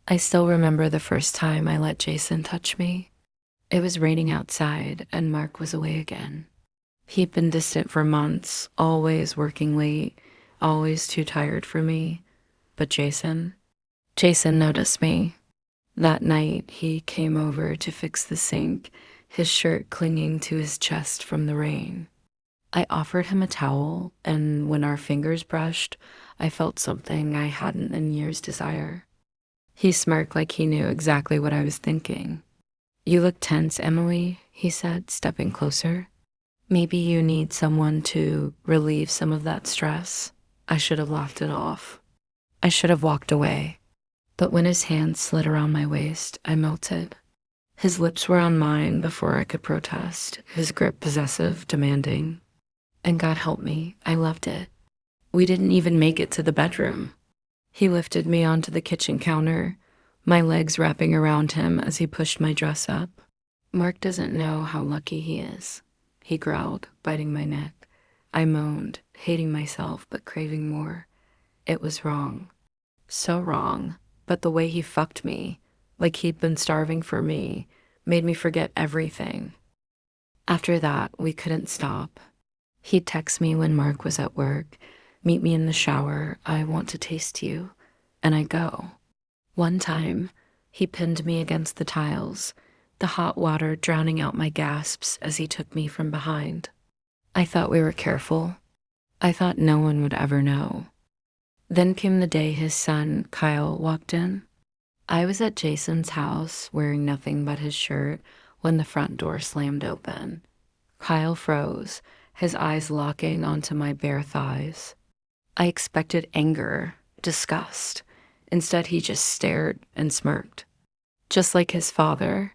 I still remember the first time I let Jason touch me. It was raining outside and Mark was away again. He'd been distant for months, always working late, always too tired for me. But Jason noticed me. That night, he came over to fix the sink, his shirt clinging to his chest from the rain. I offered him a towel, and when our fingers brushed, I felt something I hadn't in years desire. He smirked like he knew exactly what I was thinking. "You look tense, Emily," he said, stepping closer. "Maybe you need someone to relieve some of that stress." I should have laughed it off. I should have walked away. But when his hand slid around my waist, I melted. His lips were on mine before I could protest, his grip possessive, demanding. And God help me, I loved it. We didn't even make it to the bedroom. He lifted me onto the kitchen counter, my legs wrapping around him as he pushed my dress up. "Mark doesn't know how lucky he is," he growled, biting my neck. I moaned, hating myself but craving more. It was wrong. So wrong. But the way he fucked me, like he'd been starving for me, made me forget everything. After that, we couldn't stop. He'd text me when Mark was at work, "Meet me in the shower, I want to taste you." And I'd go. One time, he pinned me against the tiles, the hot water drowning out my gasps as he took me from behind. I thought we were careful. I thought no one would ever know. Then came the day his son, Kyle, walked in. I was at Jason's house, wearing nothing but his shirt, when the front door slammed open. Kyle froze, his eyes locking onto my bare thighs. I expected anger, disgust. Instead, he just stared and smirked. Just like his father.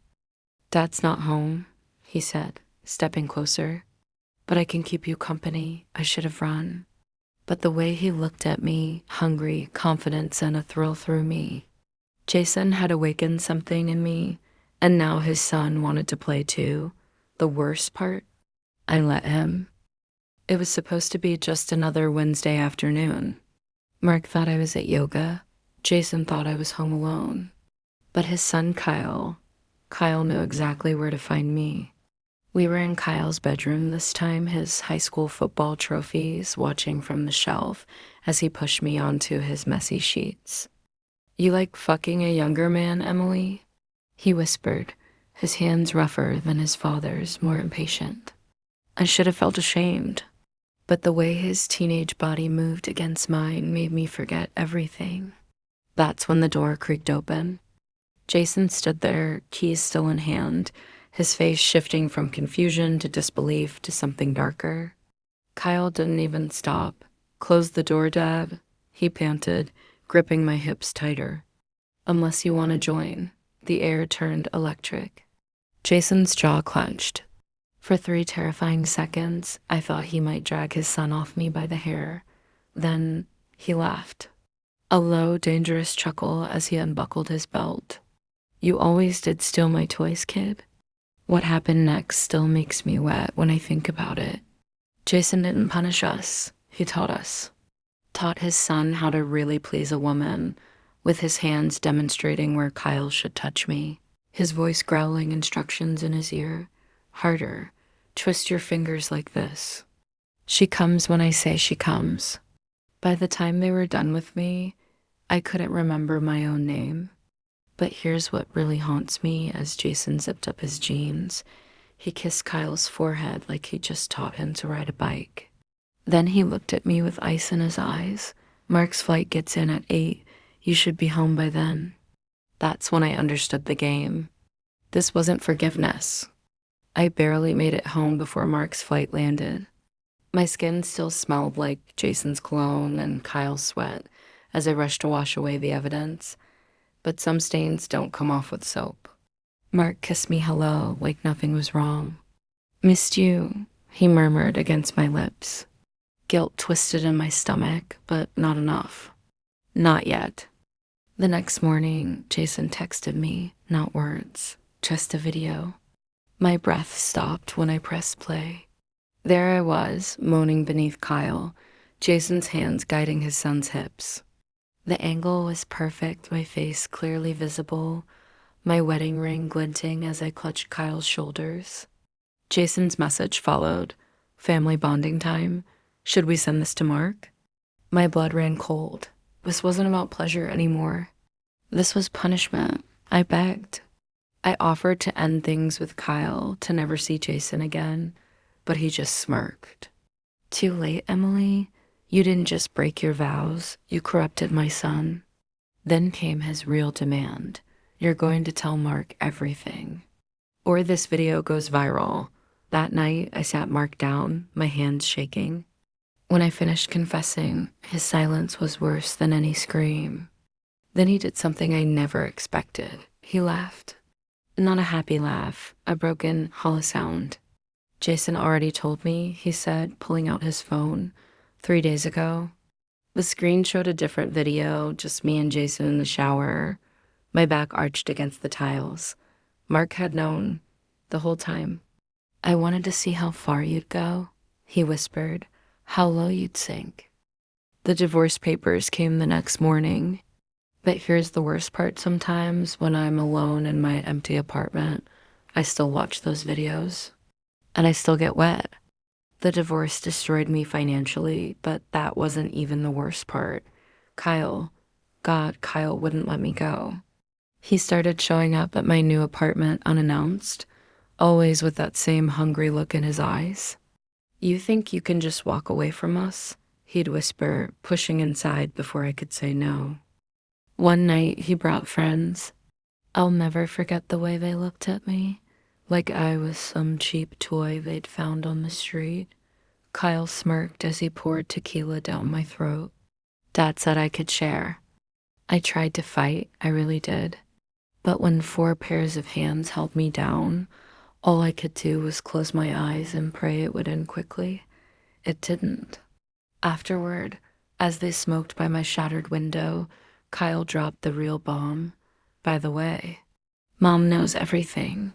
"Dad's not home," he said, stepping closer. "But I can keep you company. I should have run." But the way he looked at me, hungry, confident sent a thrill through me. Jason had awakened something in me, and now his son wanted to play too. The worst part? I let him. It was supposed to be just another Wednesday afternoon. Mark thought I was at yoga. Jason thought I was home alone. But his son, Kyle knew exactly where to find me. We were in Kyle's bedroom this time, his high school football trophies watching from the shelf as he pushed me onto his messy sheets. "You like fucking a younger man, Emily?" he whispered, his hands rougher than his father's, more impatient. I should have felt ashamed, but the way his teenage body moved against mine made me forget everything. That's when the door creaked open. Jason stood there, keys still in hand, his face shifting from confusion to disbelief to something darker. Kyle didn't even stop. "Close the door, Dad," he panted, gripping my hips tighter. "Unless you want to join." The air turned electric. Jason's jaw clenched. For 3 terrifying seconds, I thought he might drag his son off me by the hair. Then he laughed. A low, dangerous chuckle as he unbuckled his belt. "You always did steal my toys, kid." What happened next still makes me wet when I think about it. Jason didn't punish us. He taught us. Taught his son how to really please a woman, with his hands demonstrating where Kyle should touch me, his voice growling instructions in his ear. "Harder. Twist your fingers like this. She comes when I say she comes." By the time they were done with me, I couldn't remember my own name. But here's what really haunts me as Jason zipped up his jeans. He kissed Kyle's forehead like he just taught him to ride a bike. Then he looked at me with ice in his eyes. "Mark's flight gets in at 8. You should be home by then." That's when I understood the game. This wasn't forgiveness. I barely made it home before Mark's flight landed. My skin still smelled like Jason's cologne and Kyle's sweat as I rushed to wash away the evidence. But some stains don't come off with soap. Mark kissed me hello like nothing was wrong. "Missed you," he murmured against my lips. Guilt twisted in my stomach, but not enough. Not yet. The next morning, Jason texted me, not words, just a video. My breath stopped when I pressed play. There I was, moaning beneath Kyle, Jason's hands guiding his son's hips. The angle was perfect, my face clearly visible, my wedding ring glinting as I clutched Kyle's shoulders. Jason's message followed. Family bonding time. Should we send this to Mark? My blood ran cold. This wasn't about pleasure anymore. This was punishment. I begged. I offered to end things with Kyle, to never see Jason again, but he just smirked. Too late, Emily. You didn't just break your vows, you corrupted my son. Then came his real demand. You're going to tell Mark everything, or this video goes viral. That night, I sat Mark down, my hands shaking. When I finished confessing, his silence was worse than any scream. Then he did something I never expected. He laughed. Not a happy laugh, a broken, hollow sound. Jason already told me, he said, pulling out his phone, 3 days ago. The screen showed a different video, just me and Jason in the shower, my back arched against the tiles. Mark had known the whole time. I wanted to see how far you'd go, he whispered, how low you'd sink. The divorce papers came the next morning. But here's the worst part sometimes, when I'm alone in my empty apartment, I still watch those videos. And I still get wet. The divorce destroyed me financially, but that wasn't even the worst part. Kyle wouldn't let me go. He started showing up at my new apartment unannounced, always with that same hungry look in his eyes. You think you can just walk away from us? He'd whisper, pushing inside before I could say no. One night, he brought friends. I'll never forget the way they looked at me, like I was some cheap toy they'd found on the street. Kyle smirked as he poured tequila down my throat. Dad said I could share. I tried to fight, I really did. But when 4 pairs of hands held me down, all I could do was close my eyes and pray it would end quickly. It didn't. Afterward, as they smoked by my shattered window, Kyle dropped the real bomb. By the way, Mom knows everything.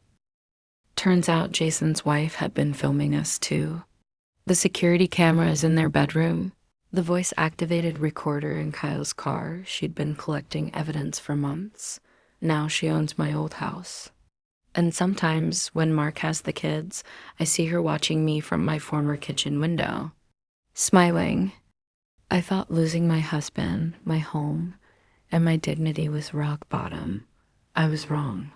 Turns out Jason's wife had been filming us too. The security camera is in their bedroom. The voice-activated recorder in Kyle's car. She'd been collecting evidence for months. Now she owns my old house. And sometimes, when Mark has the kids, I see her watching me from my former kitchen window, smiling. I thought losing my husband, my home, and my dignity was rock bottom. I was wrong.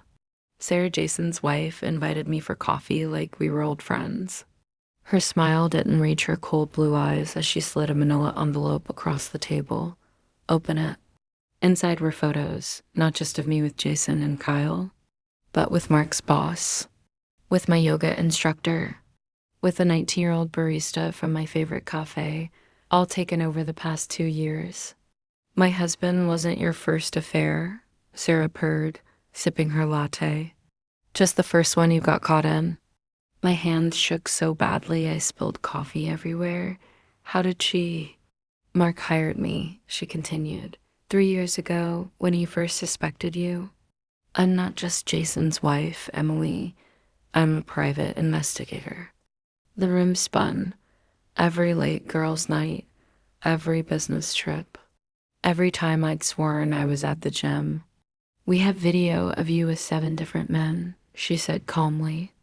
Sarah, Jason's wife, invited me for coffee like we were old friends. Her smile didn't reach her cold blue eyes as she slid a manila envelope across the table. Open it. Inside were photos, not just of me with Jason and Kyle, but with Mark's boss, with my yoga instructor, with a 19-year-old barista from my favorite cafe, all taken over the past 2 years. My husband wasn't your first affair, Sarah purred, sipping her latte. Just the first one you got caught in. My hands shook so badly I spilled coffee everywhere. How did she? Mark hired me, she continued, 3 years ago when he first suspected you. I'm not just Jason's wife, Emily. I'm a private investigator. The room spun. Every late girls' night, every business trip, every time I'd sworn I was at the gym. We have video of you with 7 different men, she said calmly.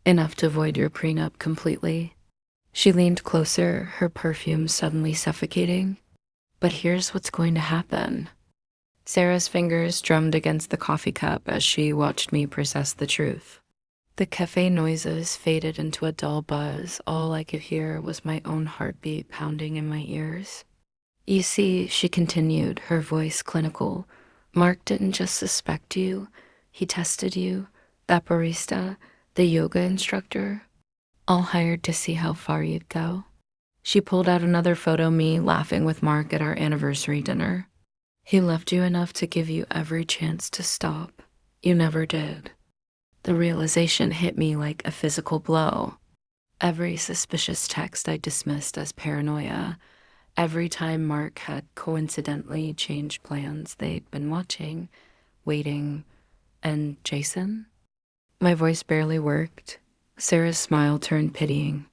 Enough to void your prenup completely. She leaned closer, her perfume suddenly suffocating. But here's what's going to happen. Sarah's fingers drummed against the coffee cup as she watched me process the truth. The cafe noises faded into a dull buzz. All I could hear was my own heartbeat pounding in my ears. You see, she continued, her voice clinical, Mark didn't just suspect you. He tested you, that barista, the yoga instructor, all hired to see how far you'd go. She pulled out another photo of me laughing with Mark at our anniversary dinner. He loved you enough to give you every chance to stop. You never did. The realization hit me like a physical blow. Every suspicious text I dismissed as paranoia. Every time Mark had coincidentally changed plans they'd been watching, waiting, and Jason? My voice barely worked. Sarah's smile turned pitying.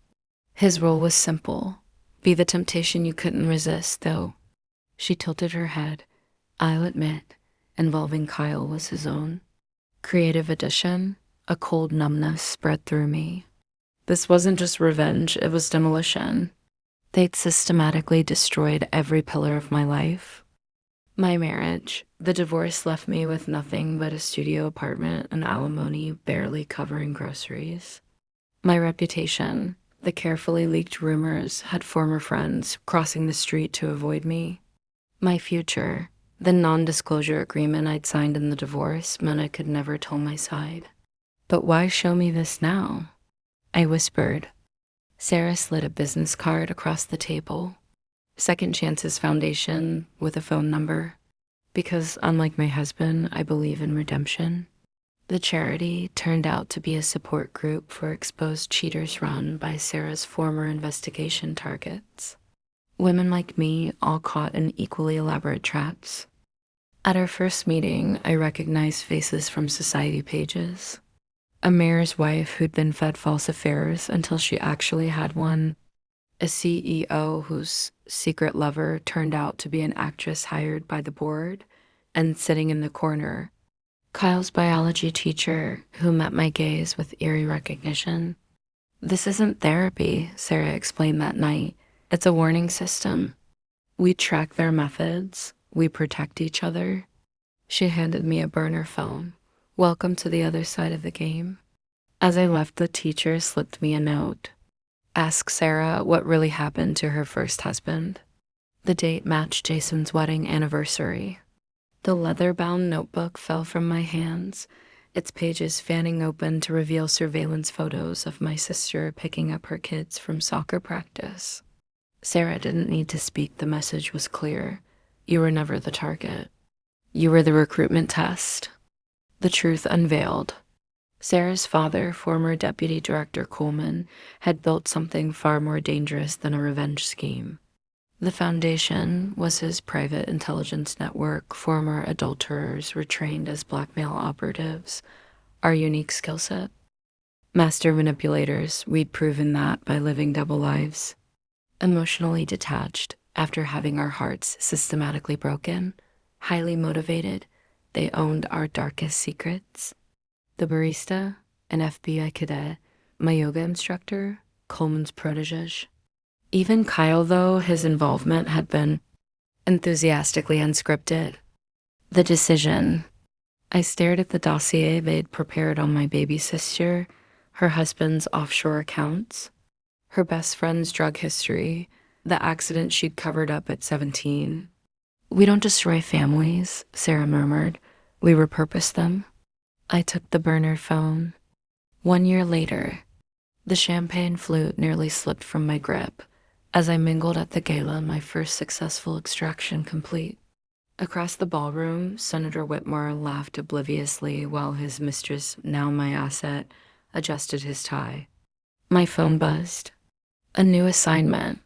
His role was simple. Be the temptation you couldn't resist, though. She tilted her head. I'll admit, involving Kyle was his own. Creative addition, a cold numbness spread through me. This wasn't just revenge, it was demolition. They'd systematically destroyed every pillar of my life. My marriage, the divorce left me with nothing but a studio apartment and alimony barely covering groceries. My reputation, the carefully leaked rumors had former friends crossing the street to avoid me. My future, the non-disclosure agreement I'd signed in the divorce meant I could never tell my side. But why show me this now? I whispered. Sarah slid a business card across the table. Second Chances Foundation with a phone number. Because unlike my husband, I believe in redemption. The charity turned out to be a support group for exposed cheaters run by Sarah's former investigation targets. Women like me, all caught in equally elaborate traps. At our first meeting, I recognized faces from society pages. A mayor's wife who'd been fed false affairs until she actually had one. A CEO whose secret lover turned out to be an actress hired by the board. And sitting in the corner, Kyle's biology teacher who met my gaze with eerie recognition. This isn't therapy, Sarah explained that night. It's a warning system. We track their methods. We protect each other. She handed me a burner phone. Welcome to the other side of the game. As I left, the teacher slipped me a note. Ask Sarah what really happened to her first husband. The date matched Jason's wedding anniversary. The leather-bound notebook fell from my hands, its pages fanning open to reveal surveillance photos of my sister picking up her kids from soccer practice. Sarah didn't need to speak, the message was clear. You were never the target. You were the recruitment test. The truth unveiled. Sarah's father, former Deputy Director Coleman, had built something far more dangerous than a revenge scheme. The foundation was his private intelligence network. Former adulterers were trained as blackmail operatives, our unique skill set. Master manipulators, we'd proven that by living double lives. Emotionally detached after having our hearts systematically broken, highly motivated, they owned our darkest secrets. The barista, an FBI cadet, my yoga instructor, Coleman's protege. Even Kyle, though, his involvement had been enthusiastically unscripted. The decision. I stared at the dossier they'd prepared on my baby sister, her husband's offshore accounts, her best friend's drug history, the accident she'd covered up at 17. We don't destroy families, Sarah murmured. We repurpose them. I took the burner phone. 1 year later, the champagne flute nearly slipped from my grip as I mingled at the gala, my first successful extraction complete. Across the ballroom, Senator Whitmore laughed obliviously while his mistress, now my asset, adjusted his tie. My phone buzzed. A new assignment.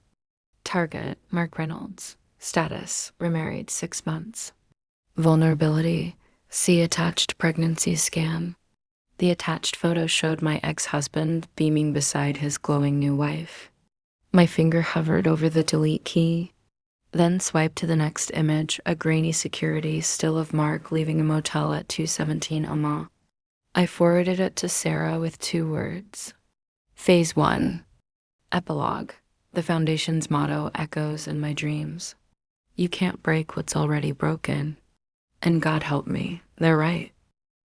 Target, Mark Reynolds. Status, remarried 6 months. Vulnerability, see attached pregnancy scan. The attached photo showed my ex-husband beaming beside his glowing new wife. My finger hovered over the delete key, then swiped to the next image, a grainy security still of Mark leaving a motel at 217 Amant. I forwarded it to Sarah with 2 words. Phase 1. Epilogue. The foundation's motto echoes in my dreams. You can't break what's already broken. And God help me, they're right.